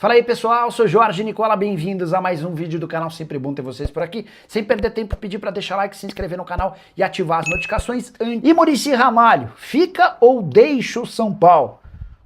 Fala aí pessoal, sou Jorge Nicola, bem-vindos a mais um vídeo do canal, sempre bom ter vocês por aqui. Sem perder tempo, pedir para deixar like, se inscrever no canal e ativar as notificações. E Muricy Ramalho, fica ou deixa o São Paulo?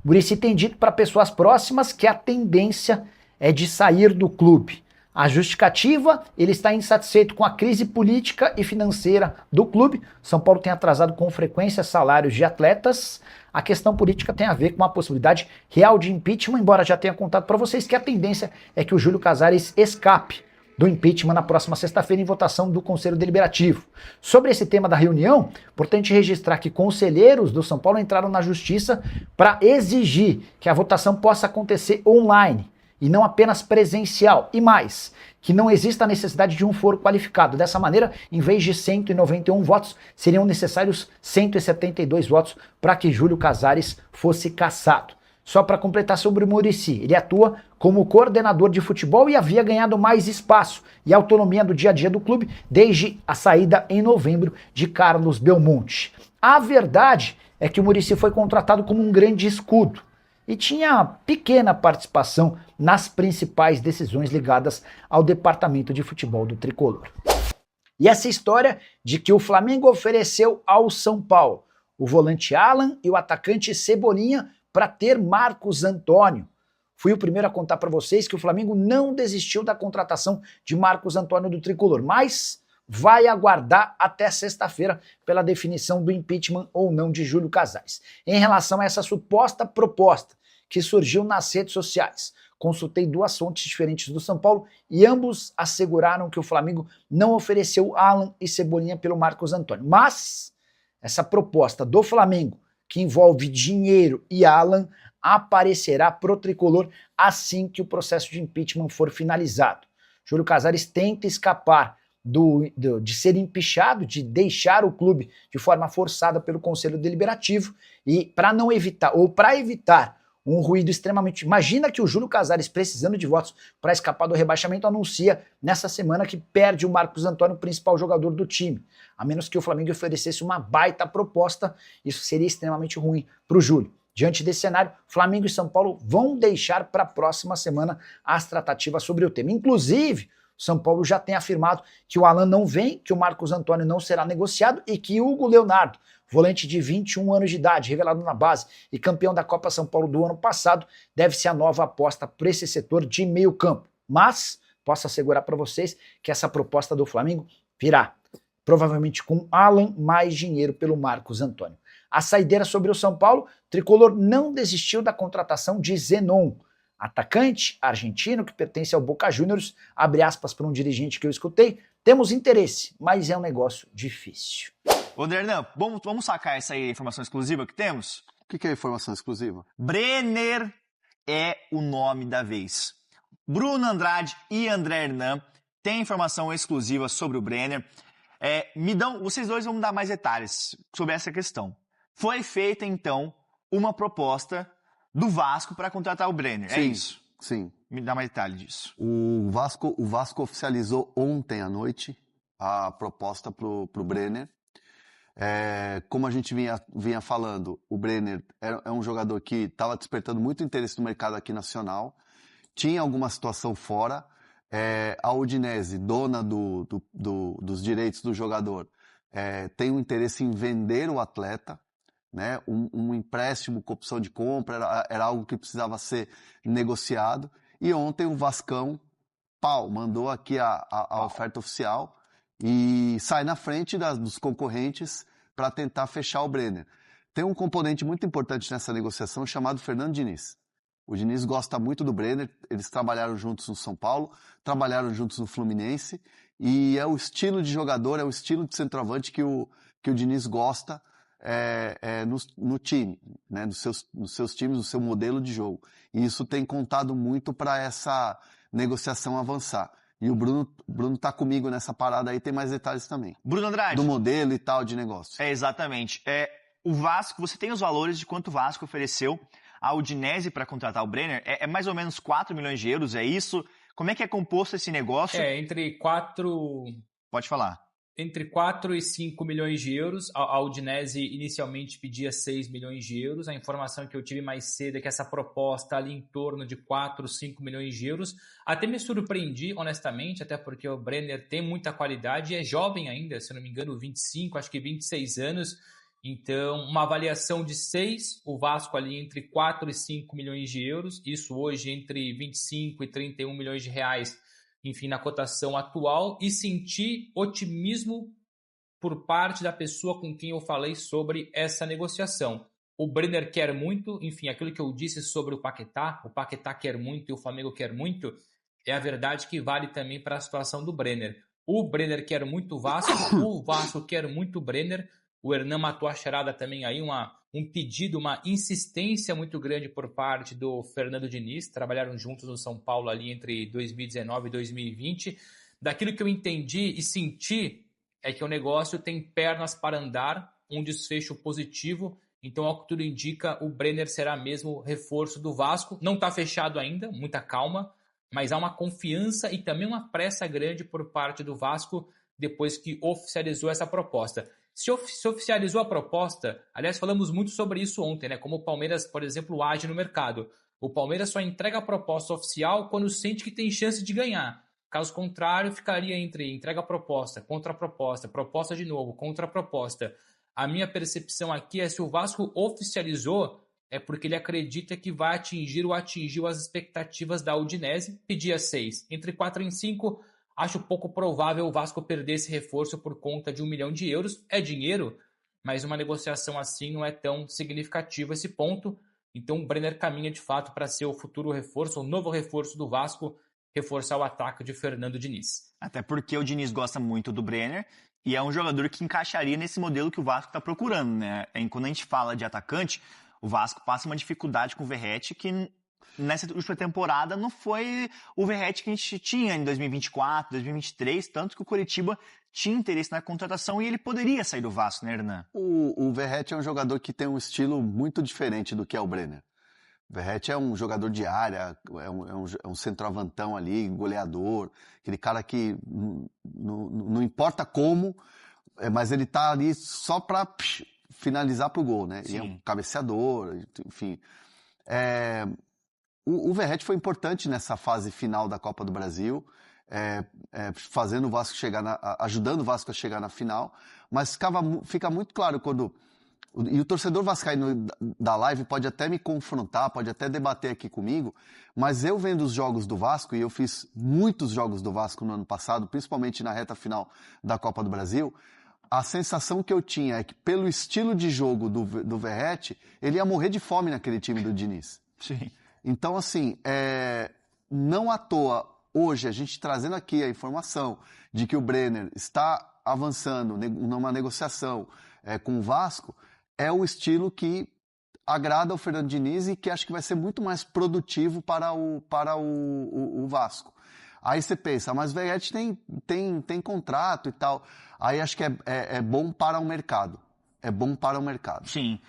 Muricy tem dito para pessoas próximas que a tendência é de sair do clube. A justificativa, ele está insatisfeito com a crise política e financeira do clube. São Paulo tem atrasado com frequência salários de atletas. A questão política tem a ver com uma possibilidade real de impeachment, embora já tenha contado para vocês que a tendência é que o Júlio Casares escape do impeachment na próxima sexta-feira em votação do Conselho Deliberativo. Sobre esse tema da reunião, importante registrar que conselheiros do São Paulo entraram na justiça para exigir que a votação possa acontecer online e não apenas presencial, e mais, que não exista a necessidade de um foro qualificado. Dessa maneira, em vez de 191 votos, seriam necessários 172 votos para que Júlio Casares fosse cassado. Só para completar sobre o Muricy, ele atua como coordenador de futebol e havia ganhado mais espaço e autonomia do dia a dia do clube desde a saída em novembro de Carlos Belmonte. A verdade é que o Muricy foi contratado como um grande escudo e tinha pequena participação nas principais decisões ligadas ao departamento de futebol do Tricolor. E essa história de que o Flamengo ofereceu ao São Paulo o volante Alan e o atacante Cebolinha para ter Marcos Antônio. Fui o primeiro a contar para vocês que o Flamengo não desistiu da contratação de Marcos Antônio do Tricolor, mas vai aguardar até sexta-feira pela definição do impeachment ou não de Júlio Casares. Em relação a essa suposta proposta que surgiu nas redes sociais, consultei duas fontes diferentes do São Paulo e ambos asseguraram que o Flamengo não ofereceu Alan e Cebolinha pelo Marcos Antônio. Mas essa proposta do Flamengo, que envolve dinheiro e Alan, aparecerá pro Tricolor assim que o processo de impeachment for finalizado. Júlio Casares tenta escapar de ser empichado, de deixar o clube de forma forçada pelo Conselho Deliberativo e para evitar um ruído extremamente... Imagina que o Júlio Casares, precisando de votos para escapar do rebaixamento, anuncia nessa semana que perde o Marcos Antônio, o principal jogador do time. A menos que o Flamengo oferecesse uma baita proposta, isso seria extremamente ruim para o Júlio. Diante desse cenário, Flamengo e São Paulo vão deixar para a próxima semana as tratativas sobre o tema. Inclusive, São Paulo já tem afirmado que o Alan não vem, que o Marcos Antônio não será negociado e que Hugo Leonardo, volante de 21 anos de idade, revelado na base e campeão da Copa São Paulo do ano passado, deve ser a nova aposta para esse setor de meio campo. Mas posso assegurar para vocês que essa proposta do Flamengo virá, provavelmente com Alan mais dinheiro pelo Marcos Antônio. A saideira sobre o São Paulo, Tricolor não desistiu da contratação de Zenon, atacante argentino que pertence ao Boca Juniors, abre aspas para um dirigente que eu escutei, temos interesse, mas é um negócio difícil. Ô, Dernan, vamos sacar essa aí, informação exclusiva que temos? O que é informação exclusiva? Brenner é o nome da vez. Bruno Andrade e André Hernan têm informação exclusiva sobre o Brenner. Vocês dois vão me dar mais detalhes sobre essa questão. Foi feita, então, uma proposta do Vasco para contratar o Brenner, Sim, é isso? Sim. Me dá mais detalhe disso. O Vasco oficializou ontem à noite a proposta pro Brenner. Como a gente vinha falando, o Brenner é um jogador que estava despertando muito interesse no mercado aqui nacional, tinha alguma situação fora, a Udinese, dona dos direitos do jogador, tem um interesse em vender o atleta, né? Um empréstimo com opção de compra, era algo que precisava ser negociado, e ontem o Vascão, mandou aqui a oferta oficial, e sai na frente dos concorrentes para tentar fechar o Brenner. Tem um componente muito importante nessa negociação chamado Fernando Diniz. O Diniz gosta muito do Brenner, eles trabalharam juntos no São Paulo, trabalharam juntos no Fluminense, e é o estilo de jogador, é o estilo de centroavante que o Diniz gosta no time, né? nos seus times, no seu modelo de jogo. E isso tem contado muito para essa negociação avançar. E o Bruno tá comigo nessa parada aí, tem mais detalhes também. Bruno Andrade. Do modelo e tal de negócio. Exatamente. O Vasco, você tem os valores de quanto o Vasco ofereceu à Udinese para contratar o Brenner? É mais ou menos 4 milhões de euros, é isso? Como é que é composto esse negócio? Entre 4... Pode falar. entre 4 e 5 milhões de euros. A Udinese inicialmente pedia 6 milhões de euros. A informação que eu tive mais cedo é que essa proposta ali em torno de 4, 5 milhões de euros. Até me surpreendi, honestamente, até porque o Brenner tem muita qualidade e é jovem ainda, se eu não me engano, 25, acho que 26 anos. Então, uma avaliação de 6, o Vasco ali entre 4 e 5 milhões de euros. Isso hoje entre 25 e 31 milhões de reais, enfim, na cotação atual, e senti otimismo por parte da pessoa com quem eu falei sobre essa negociação. O Brenner quer muito, enfim, aquilo que eu disse sobre o Paquetá quer muito e o Flamengo quer muito, é a verdade que vale também para a situação do Brenner. O Brenner quer muito o Vasco quer muito o Brenner. O Hernan matou a charada também aí, um pedido, uma insistência muito grande por parte do Fernando Diniz. Trabalharam juntos no São Paulo ali entre 2019 e 2020. Daquilo que eu entendi e senti é que o negócio tem pernas para andar, um desfecho positivo. Então, ao que tudo indica, o Brenner será mesmo reforço do Vasco. Não está fechado ainda, muita calma, mas há uma confiança e também uma pressa grande por parte do Vasco depois que oficializou essa proposta. Se oficializou a proposta, aliás, falamos muito sobre isso ontem, né? Como o Palmeiras, por exemplo, age no mercado. O Palmeiras só entrega a proposta oficial quando sente que tem chance de ganhar. Caso contrário, ficaria entre entrega a proposta, contraproposta, proposta de novo, contraproposta. A minha percepção aqui é se o Vasco oficializou, é porque ele acredita que vai atingir ou atingiu as expectativas da Udinese, pedia 6. Entre 4 e 5, acho pouco provável o Vasco perder esse reforço por conta de 1 milhão de euros. É dinheiro, mas uma negociação assim não é tão significativo esse ponto. Então o Brenner caminha de fato para ser o futuro reforço, o novo reforço do Vasco, reforçar o ataque de Fernando Diniz. Até porque o Diniz gosta muito do Brenner e é um jogador que encaixaria nesse modelo que o Vasco está procurando, né? E quando a gente fala de atacante, o Vasco passa uma dificuldade com o Verratti que nessa última temporada não foi o Verratti que a gente tinha em 2024, 2023, tanto que o Coritiba tinha interesse na contratação e ele poderia sair do Vasco, né, Hernan? O Verratti é um jogador que tem um estilo muito diferente do que é o Brenner. O Verratti é um jogador de área, é um centroavantão ali, goleador, aquele cara que não importa como, mas ele tá ali só para finalizar pro gol, né? Ele é um cabeceador, enfim. O Verratti foi importante nessa fase final da Copa do Brasil, fazendo o Vasco ajudando o Vasco a chegar na final, mas fica muito claro quando... E o torcedor vascaíno da live pode até me confrontar, pode até debater aqui comigo, mas eu vendo os jogos do Vasco, e eu fiz muitos jogos do Vasco no ano passado, principalmente na reta final da Copa do Brasil, a sensação que eu tinha é que pelo estilo de jogo do Verratti, ele ia morrer de fome naquele time do Diniz. Sim. Então, assim, não à toa, hoje, a gente trazendo aqui a informação de que o Brenner está avançando numa negociação com o Vasco, é o estilo que agrada ao Fernando Diniz e que acho que vai ser muito mais produtivo para o Vasco. Aí você pensa, mas o Verratti tem contrato e tal. Aí acho que é bom para o mercado. É bom para o mercado. Sim.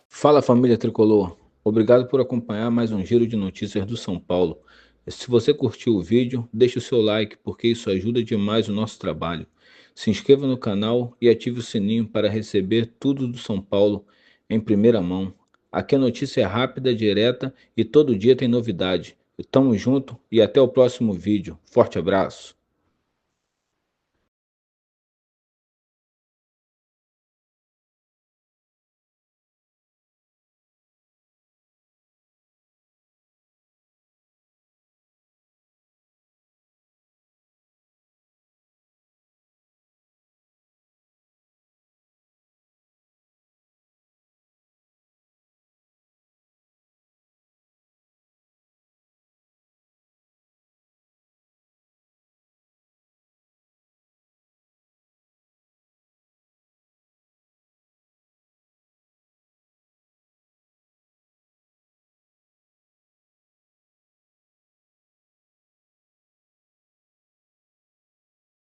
Fala, família Tricolor. Obrigado por acompanhar mais um giro de notícias do São Paulo. Se você curtiu o vídeo, deixe o seu like, porque isso ajuda demais o nosso trabalho. Se inscreva no canal e ative o sininho para receber tudo do São Paulo em primeira mão. Aqui a notícia é rápida, direta e todo dia tem novidade. Tamo junto e até o próximo vídeo. Forte abraço.